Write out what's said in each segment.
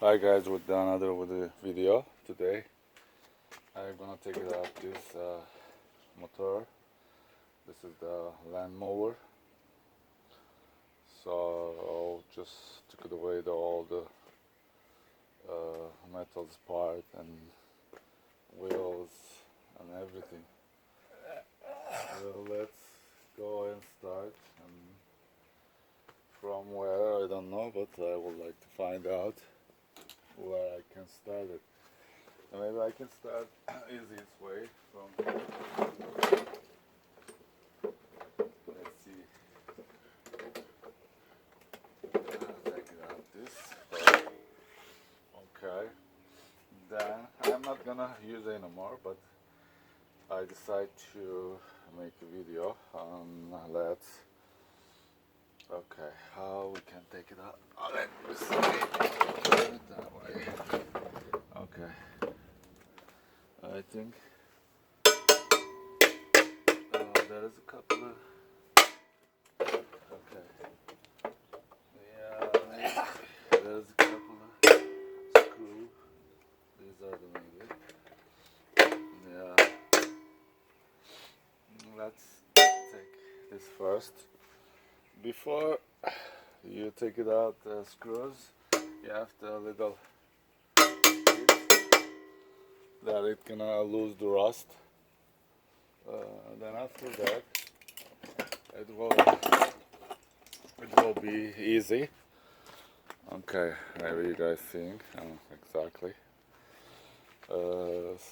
Hi guys, with another video today. I'm gonna take it out this motor. This is the land mower. So I'll just took it away all the metals part and wheels and everything. So let's go and start. And from where I don't know, but I would like to find out where I can start it. And maybe I can start easiest way from. Let's see. Take it out this. Okay. Then I'm not gonna use it anymore, but I decide to make a video on let's. Okay, how we can take it out? Oh, let me see. That way. Okay. I think there is a couple of. Okay. Yeah, there's a couple of screws. These are the maybe. Yeah. Let's take this first. Before you take it out the screws, you have to little that it gonna lose the rust. Then after that, it will be easy. Okay, maybe you guys think exactly.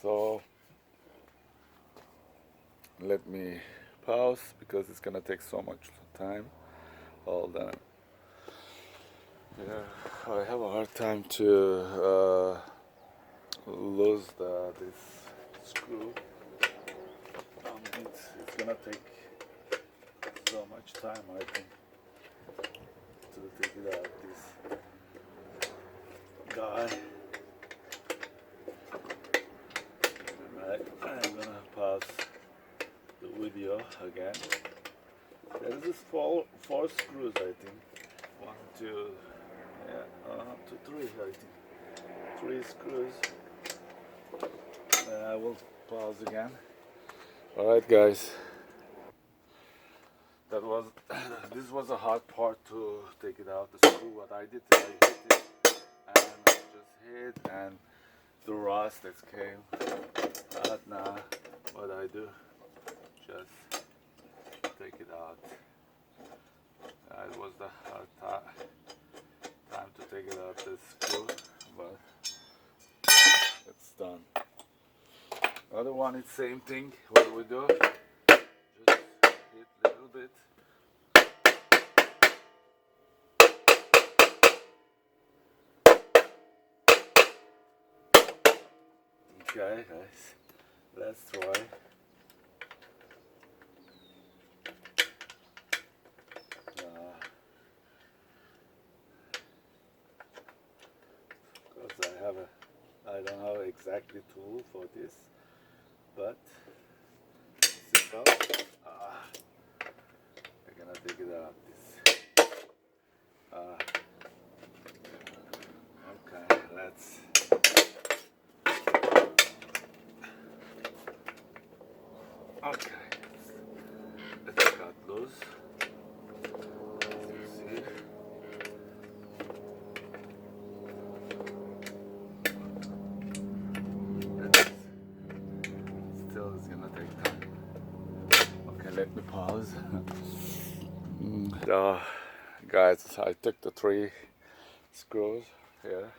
So let me pause because it's gonna take so much time. Hold on. Yeah, I have a hard time to lose this screw. It's gonna take so much time, I think, to take it out. This guy. Alright, I'm gonna pause the video again. There is four screws, I think. 1, 2, yeah, 2, 3, I think. 3 screws. Then I will pause again. Alright guys, that was this was a hard part to take it out, the screw. What I did, I hit it and I just hit and the rust that came out. Now what I do, just take it out. It was the hard time to take it out, this screw, but it's done. Other one is same thing. What we do, just hit a little bit. Okay guys, let's try. Because I don't have exactly tool for this, but simple. I'm gonna take it out. Okay, let's. Okay, let's cut loose. As you see. Still, it's gonna take time. Okay, let me pause. Guys, I took the 3 screws here,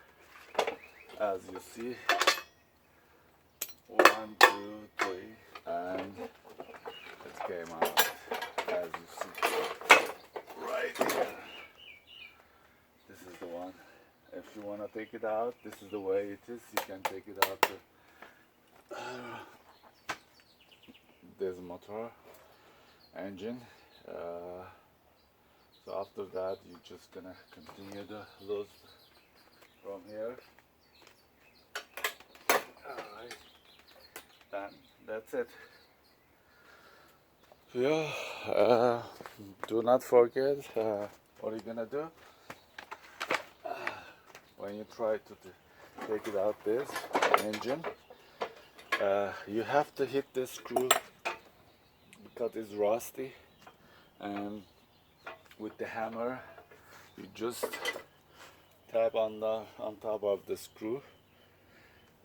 as you see. 1, 2, 3, and it came out, as you see, right here. This is the one. If you want to take it out, this is the way it is. You can take it out. There's a motor, engine. So after that, you're just gonna continue the loose from here. Alright, and that's it. Yeah, do not forget what you're gonna do when you try to take it out this engine, you have to hit the screw because it's rusty, and with the hammer you just tap on top of the screw,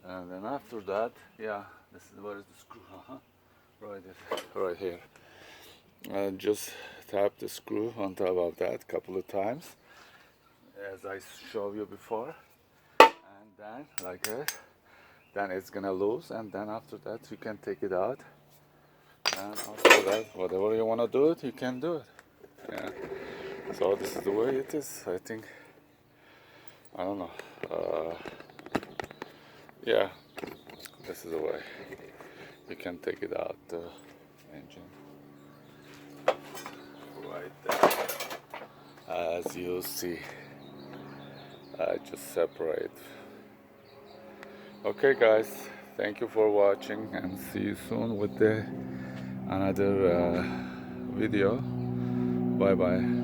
and then after that, yeah, this is where is the screw, right here. Just tap the screw on top of that couple of times, as I showed you before, and then like this, then it's gonna loose, and then after that you can take it out, and after that, whatever you want to do it, you can do it. Yeah. So this is the way it is, I think. I don't know. Yeah, this is the way you can take it out, the engine. Right there. As you see, I just separate. Okay guys, thank you for watching, and see you soon with another video. Bye bye.